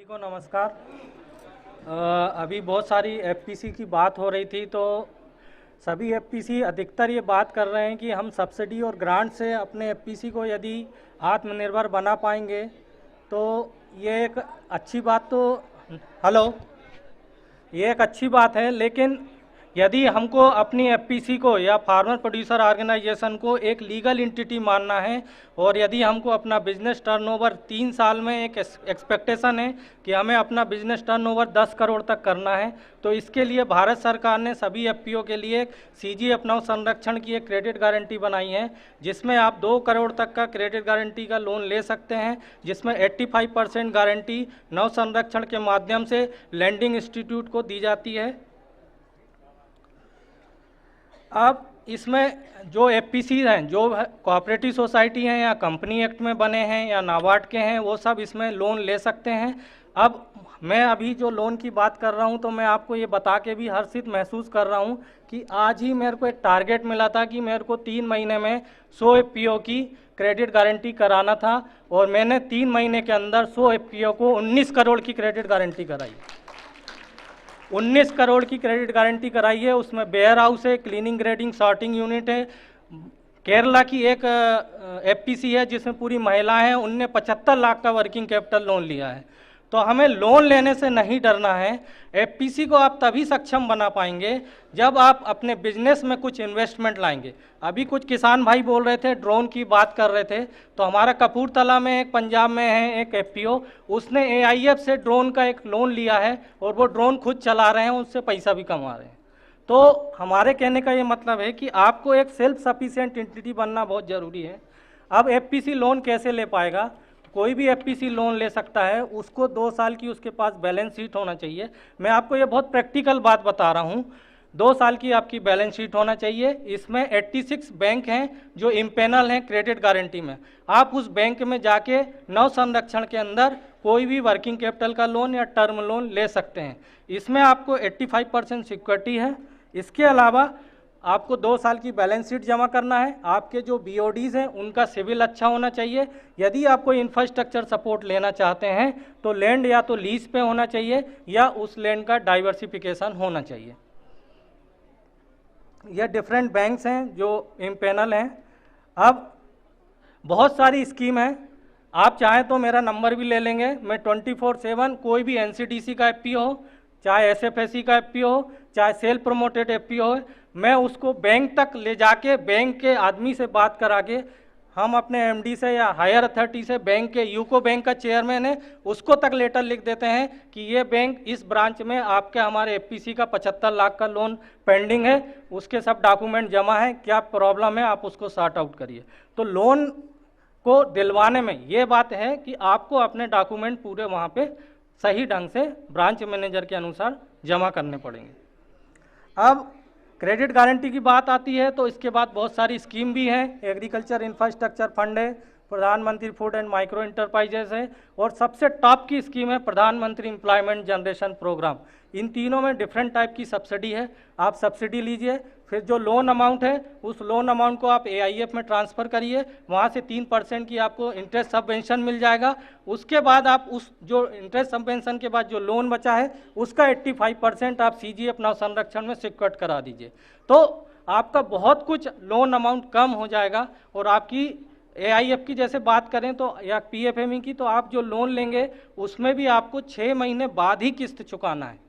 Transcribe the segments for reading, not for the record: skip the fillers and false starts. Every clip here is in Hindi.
को नमस्कार। अभी बहुत सारी एफपीसी की बात हो रही थी, तो सभी एफपीसी अधिकतर ये बात कर रहे हैं कि हम सब्सिडी और ग्रांट से अपने एफपीसी को यदि आत्मनिर्भर बना पाएंगे तो ये एक अच्छी बात तो हेलो ये एक अच्छी बात है। लेकिन यदि हमको अपनी एफपीसी को या फार्मर प्रोड्यूसर ऑर्गेनाइजेशन को एक लीगल एंटिटी मानना है और यदि हमको अपना बिजनेस टर्नओवर 3 साल में एक एक्सपेक्टेशन है कि हमें अपना बिजनेस टर्नओवर 10 करोड़ तक करना है, तो इसके लिए भारत सरकार ने सभी एफपीओ के लिए सीजी अपनाओ संरक्षण की एक क्रेडिट गारंटी बनाई है, जिसमें आप 2 करोड़ तक का क्रेडिट गारंटी का लोन ले सकते हैं, जिसमें 85% गारंटी नव संरक्षण के माध्यम से लैंडिंग इंस्टीट्यूट को दी जाती है। अब इसमें जो एफपीसी हैं, जो कोऑपरेटिव सोसाइटी हैं या कंपनी एक्ट में बने हैं या नाबार्ड के हैं, वो सब इसमें लोन ले सकते हैं। अब मैं अभी जो लोन की बात कर रहा हूं, तो मैं आपको ये बता के भी हर्षित महसूस कर रहा हूं कि आज ही मेरे को एक टारगेट मिला था कि मेरे को 3 महीने में 100 एफपीओ की क्रेडिट गारंटी कराना था, और मैंने 3 महीने के अंदर 100 एफपीओ को 19 करोड़ की क्रेडिट गारंटी कराई। 19 करोड़ की क्रेडिट गारंटी कराई है। उसमें वेयर हाउस है, क्लीनिंग ग्रेडिंग सॉर्टिंग यूनिट है। केरला की एक एफपीसी है जिसमें पूरी महिलाएं हैं, उनने 75 लाख का वर्किंग कैपिटल लोन लिया है। तो हमें लोन लेने से नहीं डरना है। एफपीसी को आप तभी सक्षम बना पाएंगे जब आप अपने बिजनेस में कुछ इन्वेस्टमेंट लाएंगे। अभी कुछ किसान भाई बोल रहे थे, ड्रोन की बात कर रहे थे, तो हमारा कपूरथला में एक पंजाब में है एक एफपीओ, उसने एआईएफ से ड्रोन का एक लोन लिया है और वो ड्रोन खुद चला रहे हैं, उससे पैसा भी कमा रहे हैं। तो हमारे कहने का ये मतलब है कि आपको एक सेल्फ सफिशिएंट एंटिटी बनना बहुत ज़रूरी है। अब एफपीसी लोन कैसे ले पाएगा? कोई भी एफपीसी लोन ले सकता है, उसको 2 साल की उसके पास बैलेंस शीट होना चाहिए। मैं आपको ये बहुत प्रैक्टिकल बात बता रहा हूँ। 2 साल की आपकी बैलेंस शीट होना चाहिए। इसमें 86 बैंक हैं जो इम्पेनल हैं क्रेडिट गारंटी में। आप उस बैंक में जाके नव संरक्षण के अंदर कोई भी वर्किंग कैपिटल का लोन या टर्म लोन ले सकते हैं। इसमें आपको 85% सिक्योरिटी है। इसके अलावा आपको 2 साल की बैलेंस शीट जमा करना है। आपके जो बीओडीज हैं उनका सिविल अच्छा होना चाहिए। यदि आप कोई इंफ्रास्ट्रक्चर सपोर्ट लेना चाहते हैं तो लैंड या तो लीज पे होना चाहिए या उस लैंड का डाइवर्सिफिकेशन होना चाहिए। ये डिफरेंट बैंक्स हैं जो इम्पेनल हैं। अब बहुत सारी स्कीम है, आप चाहें तो मेरा नंबर भी ले लेंगे। मैं 24/7 कोई भी एनसीडीसी का एफपीओ हो, चाहे एसएफएससी का एफपीओ हो, चाहे सेल्फ प्रोमोटेड एफपीओ हो, मैं उसको बैंक तक ले जाके बैंक के आदमी से बात करा के, हम अपने एमडी से या हायर अथॉरिटी से, बैंक के यूको बैंक का चेयरमैन है, उसको तक लेटर लिख देते हैं कि ये बैंक इस ब्रांच में आपके हमारे एफपीसी का 75 लाख का लोन पेंडिंग है, उसके सब डॉक्यूमेंट जमा है, क्या प्रॉब्लम है आप उसको सॉर्ट आउट करिए। तो लोन को दिलवाने में ये बात है कि आपको अपने डॉक्यूमेंट पूरे वहाँ पे सही ढंग से ब्रांच मैनेजर के अनुसार जमा करने पड़ेंगे। अब क्रेडिट गारंटी की बात आती है तो इसके बाद बहुत सारी स्कीम भी हैं। एग्रीकल्चर इंफ्रास्ट्रक्चर फंड है, प्रधानमंत्री फूड एंड माइक्रो इंटरप्राइजेस है, और सबसे टॉप की स्कीम है प्रधानमंत्री एम्प्लॉयमेंट जनरेशन प्रोग्राम। इन तीनों में डिफरेंट टाइप की सब्सिडी है। आप सब्सिडी लीजिए, फिर जो लोन अमाउंट है उस लोन अमाउंट को आप एआईएफ में ट्रांसफ़र करिए, वहाँ से 3% की आपको इंटरेस्ट सबवेंशन मिल जाएगा। उसके बाद आप उस जो इंटरेस्ट सबवेंशन के बाद जो लोन बचा है उसका 85% आप सीजी अपना संरक्षण में सिक्योर्ड करा दीजिए। तो आपका बहुत कुछ लोन अमाउंट कम हो जाएगा। और आपकी एआईएफ की जैसे बात करें तो या पीएफएमई की, तो आप जो लोन लेंगे उसमें भी आपको 6 महीने बाद ही किस्त चुकाना है।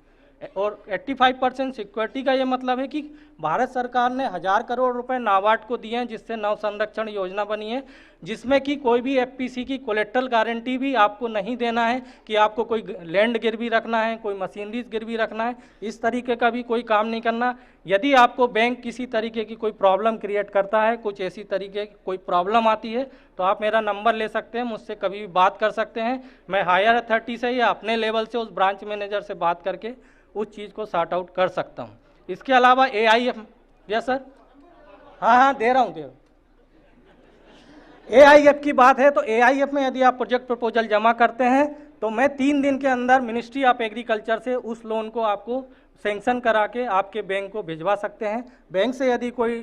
और 85% सिक्योरिटी का ये मतलब है कि भारत सरकार ने 1000 करोड़ रुपए नाबार्ड को दिए हैं, जिससे नव संरक्षण योजना बनी है, जिसमें कि कोई भी एफपीसी की कोलेट्रल गारंटी भी आपको नहीं देना है कि आपको कोई लैंड गिरवी रखना है, कोई मशीनरीज गिरवी रखना है, इस तरीके का भी कोई काम नहीं करना। यदि आपको बैंक किसी तरीके की कोई प्रॉब्लम क्रिएट करता है, कुछ ऐसी तरीके की कोई प्रॉब्लम आती है, तो आप मेरा नंबर ले सकते हैं, मुझसे कभी भी बात कर सकते हैं। मैं हायर अथॉरिटी से या अपने लेवल से उस ब्रांच मैनेजर से बात करके उस चीज़ को सॉर्ट आउट कर सकता हूँ। इसके अलावा एआईएफ, यस सर, हाँ दे रहा हूँ। एआईएफ की बात है तो एआईएफ में यदि आप प्रोजेक्ट प्रपोजल जमा करते हैं तो मैं 3 दिन के अंदर मिनिस्ट्री ऑफ एग्रीकल्चर से उस लोन को आपको सैंक्शन करा के आपके बैंक को भिजवा सकते हैं। बैंक से यदि कोई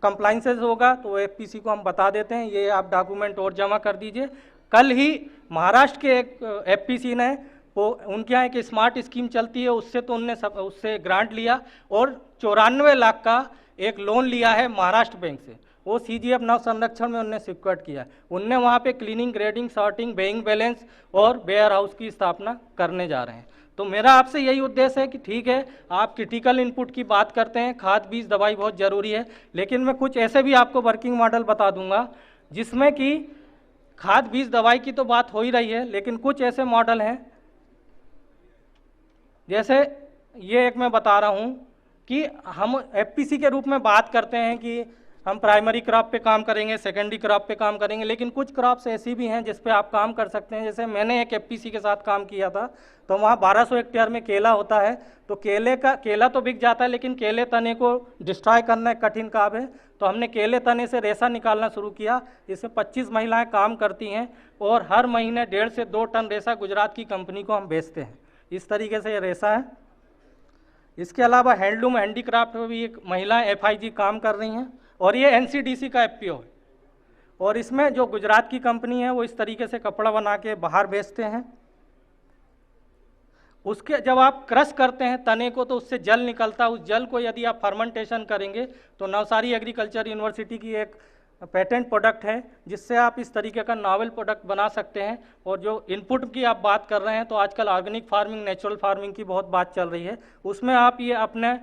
कंप्लाइंसेस होगा तो एफपीसी को हम बता देते हैं, ये आप डॉक्यूमेंट और जमा कर दीजिए। कल ही महाराष्ट्र के एक एफपीसी ने को उनके यहाँ एक स्मार्ट स्कीम चलती है, उससे तो उनने उससे ग्रांट लिया और 94 लाख का एक लोन लिया है महाराष्ट्र बैंक से। वो CGF नव संरक्षण में उनने स्वीकृत किया है। उनने वहाँ पे cleaning, grading, sorting, weighing balance और वेयर हाउस की स्थापना करने जा रहे हैं। तो मेरा आपसे यही उद्देश्य है कि ठीक है, आप क्रिटिकल इनपुट की बात करते हैं, खाद, बीज, दवाई बहुत ज़रूरी है, लेकिन मैं कुछ ऐसे भी आपको वर्किंग मॉडल बता दूंगा जिसमें कि खाद, बीज, दवाई की तो बात हो ही रही है, लेकिन कुछ ऐसे मॉडल हैं, जैसे ये एक मैं बता रहा हूँ कि हम FPC के रूप में बात करते हैं कि हम प्राइमरी क्रॉप पे काम करेंगे, सेकेंडरी क्रॉप पे काम करेंगे, लेकिन कुछ क्रॉप्स ऐसी भी हैं जिस पे आप काम कर सकते हैं। जैसे मैंने एक FPC के साथ काम किया था, तो वहाँ 1200 हेक्टेयर में केला होता है, तो केला तो बिक जाता है, लेकिन केले तने को डिस्ट्रॉय करना एक कठिन काम है। तो हमने केले तने से रेशा निकालना शुरू किया, इसमें 25 महिलाएं काम करती हैं और हर महीने 1.5 से 2 टन रेशा गुजरात की कंपनी को हम बेचते हैं। इस तरीके से ये रेशा है। इसके अलावा हैंडलूम, हैंडीक्राफ्ट में भी एक महिलाएं FIG काम कर रही हैं, और ये NCDC का FPO है। और इसमें जो गुजरात की कंपनी है वो इस तरीके से कपड़ा बना के बाहर बेचते हैं। उसके जब आप क्रश करते हैं तने को, तो उससे जल निकलता है। उस जल को यदि आप फर्मेंटेशन करेंगे तो नवसारी एग्रीकल्चर यूनिवर्सिटी की एक पेटेंट प्रोडक्ट है, जिससे आप इस तरीके का नॉवेल प्रोडक्ट बना सकते हैं। और जो इनपुट की आप बात कर रहे हैं, तो आजकल ऑर्गेनिक फार्मिंग, नेचुरल फार्मिंग की बहुत बात चल रही है, उसमें आप ये अपने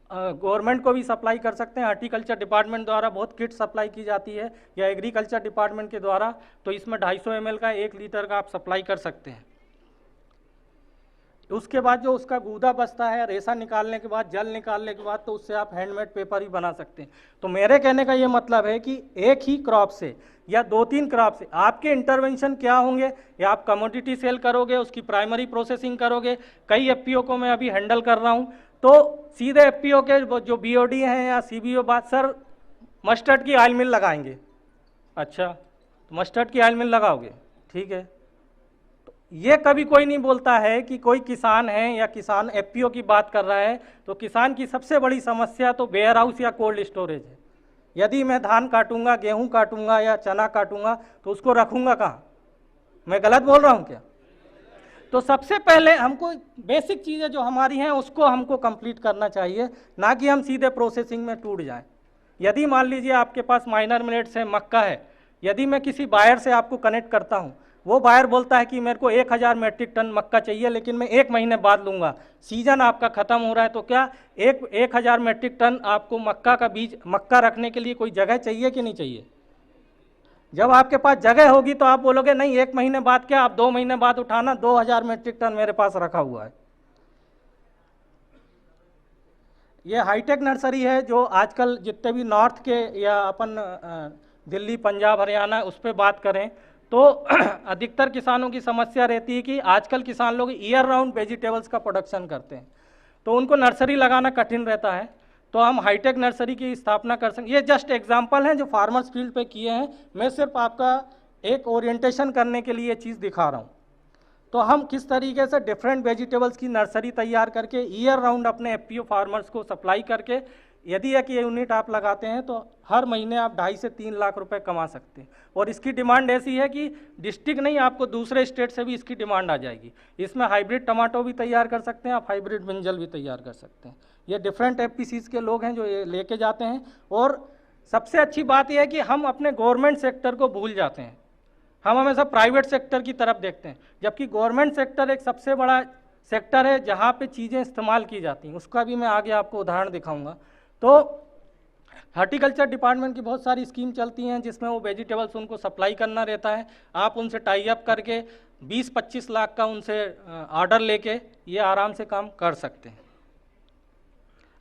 गवर्नमेंट को भी सप्लाई कर सकते हैं। हॉर्टिकल्चर डिपार्टमेंट द्वारा बहुत किट सप्लाई की जाती है, या एग्रीकल्चर डिपार्टमेंट के द्वारा, तो इसमें 250 ml का 1 लीटर का आप सप्लाई कर सकते हैं। उसके बाद जो उसका गूदा बचता है, रेशा निकालने के बाद, जल निकालने के बाद, तो उससे आप हैंडमेड पेपर भी बना सकते हैं। तो मेरे कहने का ये मतलब है कि एक ही क्रॉप से या 2-3 क्रॉप से आपके इंटरवेंशन क्या होंगे, या आप कमोडिटी सेल करोगे, उसकी प्राइमरी प्रोसेसिंग करोगे। कई FPO को मैं अभी हैंडल कर रहा हूँ, तो सीधे FPO के जो BOD हैं या CBO बात, सर मस्टर्ड की ऑयल मिल लगाएंगे। अच्छा, तो मस्टर्ड की ऑयल मिल लगाओगे, ठीक है। तो ये कभी कोई नहीं बोलता है कि कोई किसान है या किसान FPO की बात कर रहा है, तो किसान की सबसे बड़ी समस्या तो वेयर हाउस या कोल्ड स्टोरेज है। यदि मैं धान काटूंगा, गेहूं काटूंगा या चना काटूंगा, तो उसको रखूंगा कहाँ? मैं गलत बोल रहा हूँ क्या? तो सबसे पहले हमको बेसिक चीज़ें जो हमारी हैं उसको हमको कंप्लीट करना चाहिए, ना कि हम सीधे प्रोसेसिंग में टूट जाएं। यदि मान लीजिए आपके पास माइनर मिलेट्स है, मक्का है, यदि मैं किसी बायर से आपको कनेक्ट करता हूं, वो बायर बोलता है कि मेरे को 1000 मेट्रिक टन मक्का चाहिए, लेकिन मैं 1 महीने बाद लूँगा, सीजन आपका ख़त्म हो रहा है, तो क्या 1000 मेट्रिक टन आपको मक्का का बीज, मक्का रखने के लिए कोई जगह चाहिए कि नहीं चाहिए? जब आपके पास जगह होगी तो आप बोलोगे नहीं 1 महीने बाद क्या, आप 2 महीने बाद उठाना, 2000 मेट्रिक टन मेरे पास रखा हुआ है। ये हाईटेक नर्सरी है, जो आजकल जितने भी नॉर्थ के या अपन दिल्ली, पंजाब, हरियाणा उस पर बात करें, तो अधिकतर किसानों की समस्या रहती है कि आजकल किसान लोग ईयर राउंड वेजिटेबल्स का प्रोडक्शन करते हैं, तो उनको नर्सरी लगाना कठिन रहता है। तो हम हाईटेक नर्सरी की स्थापना कर सकते। ये जस्ट एग्जांपल हैं जो फार्मर्स फील्ड पे किए हैं, मैं सिर्फ आपका एक ओरिएंटेशन करने के लिए ये चीज़ दिखा रहा हूँ। तो हम किस तरीके से डिफरेंट वेजिटेबल्स की नर्सरी तैयार करके ईयर राउंड अपने FPO फार्मर्स को सप्लाई करके, यदि एक ये यूनिट आप लगाते हैं तो हर महीने आप 2.5 से 3 लाख रुपए कमा सकते हैं। और इसकी डिमांड ऐसी है कि डिस्ट्रिक्ट नहीं, आपको दूसरे स्टेट से भी इसकी डिमांड आ जाएगी। इसमें हाइब्रिड टमाटो भी तैयार कर सकते हैं आप, हाइब्रिड ब्रिंजल भी तैयार कर सकते हैं। ये डिफरेंट FPCs के लोग हैं जो ये लेके जाते हैं। और सबसे अच्छी बात यह है कि हम अपने गवर्नमेंट सेक्टर को भूल जाते हैं, हम हमेशा प्राइवेट सेक्टर की तरफ देखते हैं, जबकि गवर्नमेंट सेक्टर एक सबसे बड़ा सेक्टर है जहाँ पे चीज़ें इस्तेमाल की जाती हैं। उसका भी मैं आगे आपको उदाहरण दिखाऊंगा। तो हॉर्टिकल्चर डिपार्टमेंट की बहुत सारी स्कीम चलती हैं जिसमें वो वेजिटेबल्स उनको सप्लाई करना रहता है। आप उनसे टाई अप करके 20-25 लाख का उनसे ऑर्डर लेके ये आराम से काम कर सकते हैं।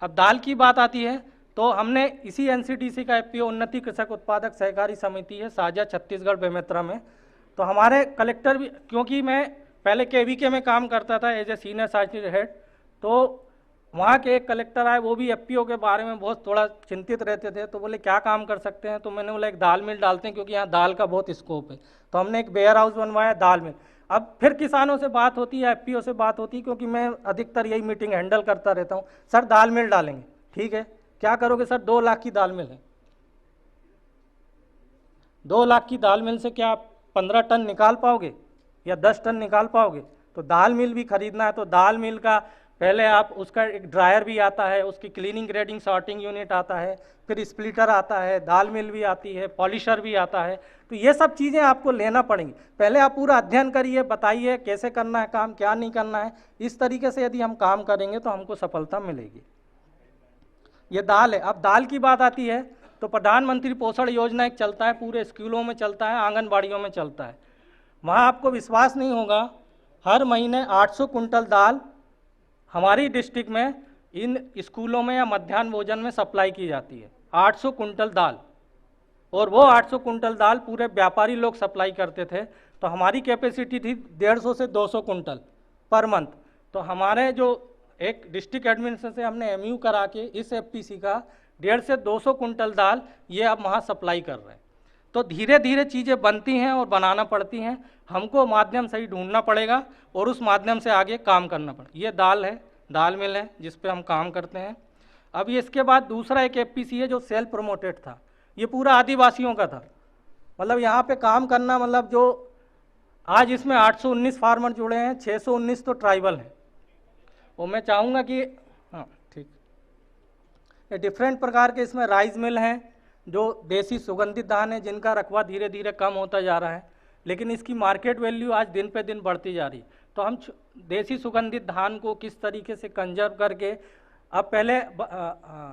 अब दाल की बात आती है, तो हमने इसी NCDC का FPO उन्नति कृषक उत्पादक सहकारी समिति है साझा छत्तीसगढ़ बेमेतरा में। तो हमारे कलेक्टर भी, क्योंकि मैं पहले KVK में काम करता था as a senior scientist head, तो वहाँ के एक कलेक्टर आए, वो भी FPO के बारे में बहुत थोड़ा चिंतित रहते थे। तो बोले क्या काम कर सकते हैं, तो मैंने बोला एक दाल मिल डालते हैं, क्योंकि यहाँ दाल का बहुत स्कोप है। तो हमने एक वेयर हाउस बनवाया दाल मिल। अब फिर किसानों से बात होती है, FPO से बात होती है, क्योंकि मैं अधिकतर यही मीटिंग हैंडल करता रहता हूँ। सर दाल मिल डालेंगे, ठीक है, क्या करोगे सर? 2 लाख की दाल मिल है, 2 लाख की दाल मिल से क्या आप 15 टन निकाल पाओगे या 10 टन निकाल पाओगे? तो दाल मिल भी खरीदना है तो दाल मिल का पहले आप उसका एक ड्रायर भी आता है, उसकी क्लीनिंग ग्रेडिंग सॉर्टिंग यूनिट आता है, फिर स्प्लिटर आता है, दाल मिल भी आती है, पॉलिशर भी आता है। तो ये सब चीज़ें आपको लेना पड़ेंगी। पहले आप पूरा अध्ययन करिए, बताइए कैसे करना है काम, क्या नहीं करना है। इस तरीके से यदि हम काम करेंगे तो हमको सफलता मिलेगी। ये दाल है। अब दाल की बात आती है तो प्रधानमंत्री पोषण योजना एक चलता है, पूरे स्कूलों में चलता है, आंगनबाड़ियों में चलता है। वहाँ आपको विश्वास नहीं होगा, हर महीने 800 कुंटल दाल हमारी डिस्ट्रिक्ट में इन स्कूलों में या मध्याह्न भोजन में सप्लाई की जाती है। 800 कुंटल दाल, और वो 800 कुंटल दाल पूरे व्यापारी लोग सप्लाई करते थे। तो हमारी कैपेसिटी थी 150 से 200 कुंटल पर मंथ। तो हमारे जो एक डिस्ट्रिक्ट एडमिनिस्ट्रेशन से हमने एमयू करा के इस एफपीसी का 150 से 200 कुंटल दाल ये अब वहाँ सप्लाई कर रहे हैं। तो धीरे धीरे चीज़ें बनती हैं और बनाना पड़ती हैं, हमको माध्यम सही ढूंढना पड़ेगा और उस माध्यम से आगे काम करना पड़ेगा। ये दाल है, दाल मिल है जिस पे हम काम करते हैं। अब ये इसके बाद दूसरा एक एफपीसी है जो सेल्फ प्रमोटेड था, ये पूरा आदिवासियों का था। मतलब यहाँ पे काम करना, मतलब जो आज इसमें 819 फार्मर जुड़े हैं, 619 तो ट्राइबल हैं। वो मैं चाहूँगा कि हाँ ठीक, ये डिफरेंट प्रकार के इसमें राइस मिल हैं, जो देसी सुगंधित धान है जिनका रकबा धीरे धीरे कम होता जा रहा है, लेकिन इसकी मार्केट वैल्यू आज दिन पे दिन बढ़ती जा रही है। तो हम देसी सुगंधित धान को किस तरीके से कंजर्व करके, अब पहले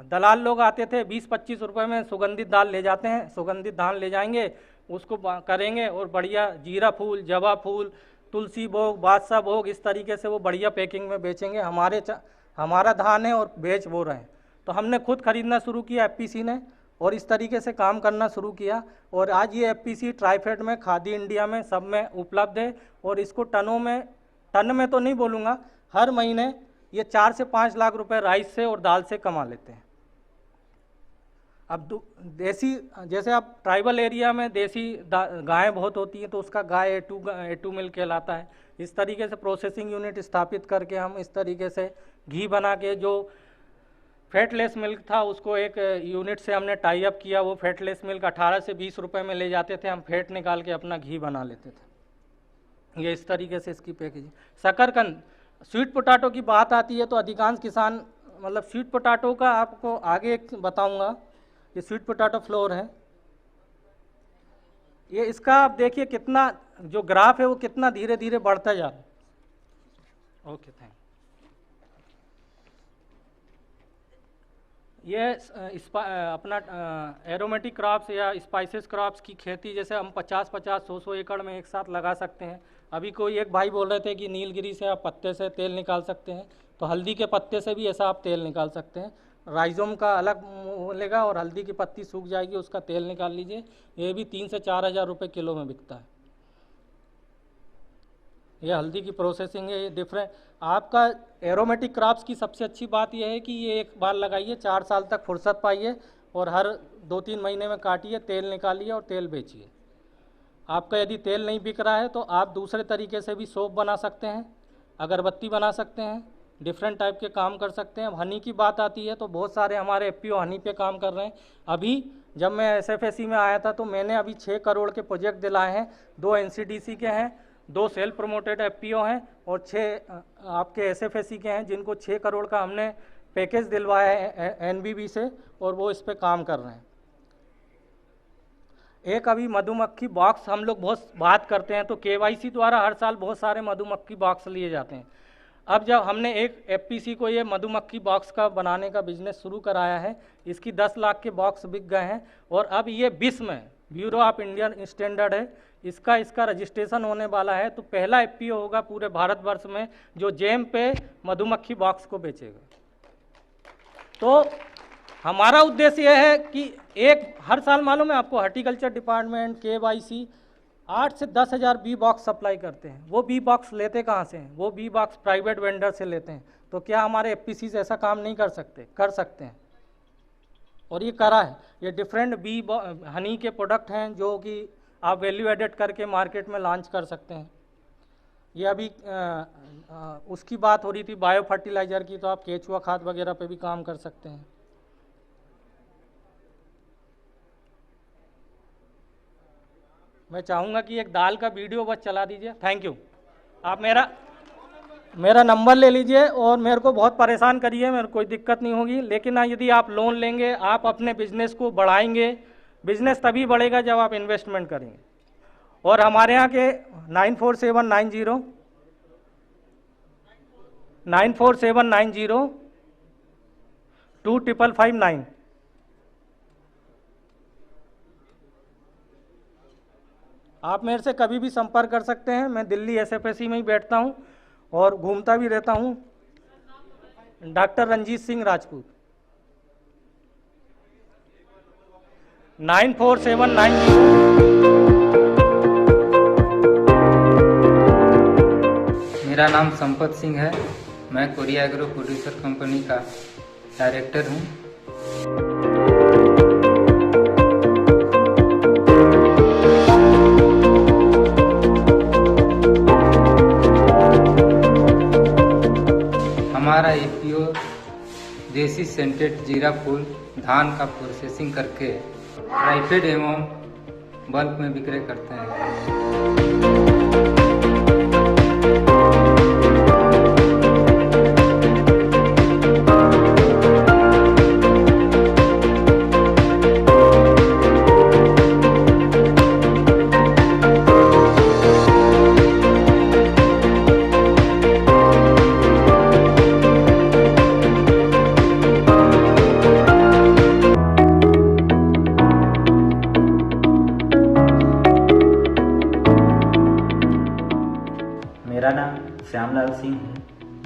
दलाल लोग आते थे 20-25 रुपए में सुगंधित दाल ले जाते हैं, सुगंधित धान ले जाएंगे, उसको करेंगे और बढ़िया जीरा फूल, जवा फूल, तुलसी भोग, बादशाह भोग, इस तरीके से वो बढ़िया पैकिंग में बेचेंगे। हमारा धान है और बेच वो रहे हैं। तो हमने खुद खरीदना शुरू किया एफपीसी ने, और इस तरीके से काम करना शुरू किया। और आज ये एफपीसी ट्राइफेड में, खादी इंडिया में, सब में उपलब्ध है। और इसको टनों में, टन में तो नहीं बोलूँगा, हर महीने ये 4 से 5 लाख रुपए राइस से और दाल से कमा लेते हैं। अब देसी, जैसे आप ट्राइबल एरिया में देसी गायें बहुत होती हैं तो उसका गाय ए टू मिल कहलाता है। इस तरीके से प्रोसेसिंग यूनिट स्थापित करके हम इस तरीके से घी बना के, जो फैटलेस मिल्क था उसको एक यूनिट से हमने टाई अप किया, वो फैटलेस मिल्क 18 से 20 रुपए में ले जाते थे, हम फैट निकाल के अपना घी बना लेते थे। ये इस तरीके से इसकी पैकेजिंग। शकरकंद, स्वीट पोटैटो की बात आती है तो अधिकांश किसान, मतलब स्वीट पोटैटो का आपको आगे एक बताऊंगा। ये स्वीट पोटैटो फ्लोर है, ये इसका आप देखिए कितना, जो ग्राफ है वो कितना धीरे धीरे बढ़ता जा रहा है। Okay, thank. ये अपना एरोमेटिक क्रॉप्स या स्पाइसेस क्रॉप्स की खेती, जैसे हम 50-50, 100-100 एकड़ में एक साथ लगा सकते हैं। अभी कोई एक भाई बोल रहे थे कि नीलगिरी से आप पत्ते से तेल निकाल सकते हैं, तो हल्दी के पत्ते से भी ऐसा आप तेल निकाल सकते हैं। राइजोम का अलग मिलेगा और हल्दी की पत्ती सूख जाएगी, उसका तेल निकाल लीजिए। ये भी 3 से 4 हज़ार रुपये किलो में बिकता है। ये हल्दी की प्रोसेसिंग है। ये डिफरेंट, आपका एरोमेटिक क्रॉप्स की सबसे अच्छी बात यह है कि ये एक बार लगाइए, 4 साल तक फुर्सत पाइए और हर 2-3 महीने में काटिए, तेल निकालिए और तेल बेचिए। आपका यदि तेल नहीं बिक रहा है तो आप दूसरे तरीके से भी सोप बना सकते हैं, अगरबत्ती बना सकते हैं, डिफरेंट टाइप के काम कर सकते हैं। अब हनी की बात आती है तो बहुत सारे हमारे एफपीओ हनी पे काम कर रहे हैं। अभी जब मैं एसएफएससी में आया था तो मैंने अभी 6 करोड़ के प्रोजेक्ट दिलाए हैं। 2 एनसीडीसी के हैं, 2 सेल्फ प्रमोटेड एफपीओ हैं और 6 आपके एसएफएससी के हैं, जिनको 6 करोड़ का हमने पैकेज दिलवाया है एनबीबी से, और वो इस पर काम कर रहे हैं। एक अभी मधुमक्खी बॉक्स हम लोग बहुत बात करते हैं, तो केवाईसी द्वारा हर साल बहुत सारे मधुमक्खी बॉक्स लिए जाते हैं। अब जब हमने एक एफपीसी को ये मधुमक्खी बॉक्स का बनाने का बिजनेस शुरू कराया है, इसकी 10 लाख के बॉक्स बिक गए हैं और अब ये विश्व में ब्यूरो ऑफ इंडियन स्टैंडर्ड है, इसका रजिस्ट्रेशन होने वाला है। तो पहला एफपीओ होगा पूरे भारतवर्ष में जो जेम पे मधुमक्खी बॉक्स को बेचेगा। तो हमारा उद्देश्य यह है कि एक हर साल, मालूम है आपको, हॉर्टिकल्चर डिपार्टमेंट केवाईसी 8 से 10 हज़ार बी बॉक्स सप्लाई करते हैं। वो बी बॉक्स लेते कहाँ से हैं? वो बी बॉक्स प्राइवेट वेंडर से लेते हैं। तो क्या हमारे एफपीसी से ऐसा काम नहीं कर सकते? कर सकते हैं, और ये करा है। ये डिफरेंट बी हनी के प्रोडक्ट हैं जो कि आप वैल्यू एडेड करके मार्केट में लॉन्च कर सकते हैं। ये अभी उसकी बात हो रही थी बायो फर्टिलाइज़र की, तो आप केचुआ खाद वगैरह पे भी काम कर सकते हैं। मैं चाहूँगा कि एक दाल का वीडियो बस चला दीजिए। Thank you. आप मेरा मेरा नंबर ले लीजिए और मेरे को बहुत परेशान करिए, मेरे को कोई दिक्कत नहीं होगी। लेकिन हाँ, यदि आप लोन लेंगे, आप अपने बिजनेस को बढ़ाएंगे। बिजनेस तभी बढ़ेगा जब आप इन्वेस्टमेंट करेंगे। और हमारे यहाँ के 9479025559। आप मेरे से कभी भी संपर्क कर सकते हैं। मैं दिल्ली SFSC में ही बैठता हूँ और घूमता भी रहता हूँ। डॉक्टर रंजीत सिंह राजपूत। 9479। मेरा नाम संपत सिंह है। मैं कोरिया एग्रो प्रोड्यूसर कंपनी का डायरेक्टर हूँ। हमारा APO देसी सेंटेड जीरा फूल धान का प्रोसेसिंग करके ट्राइफेड एवं बल्क में विक्रय करते हैं। मेरा नाम श्यामलाल सिंह है।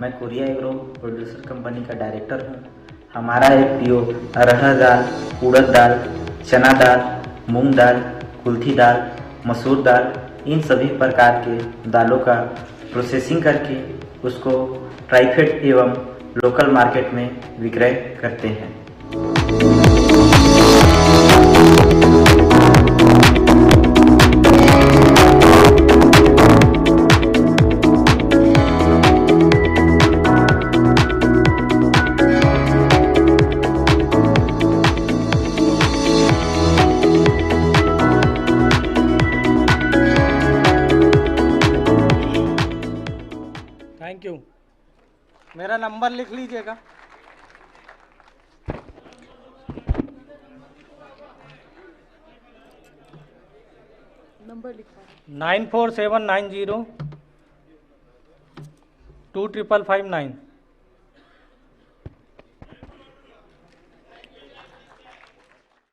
मैं कोरिया एग्रो प्रोड्यूसर कंपनी का डायरेक्टर हूँ। हमारा APO अरहर दाल, उड़द दाल, चना दाल, मूंग दाल, कुल्थी दाल, मसूर दाल, इन सभी प्रकार के दालों का प्रोसेसिंग करके उसको ट्राइफेड एवं लोकल मार्केट में विक्रय करते हैं। Thank you. मेरा नंबर लिख लीजिएगा। नंबर लिखा 9479025559।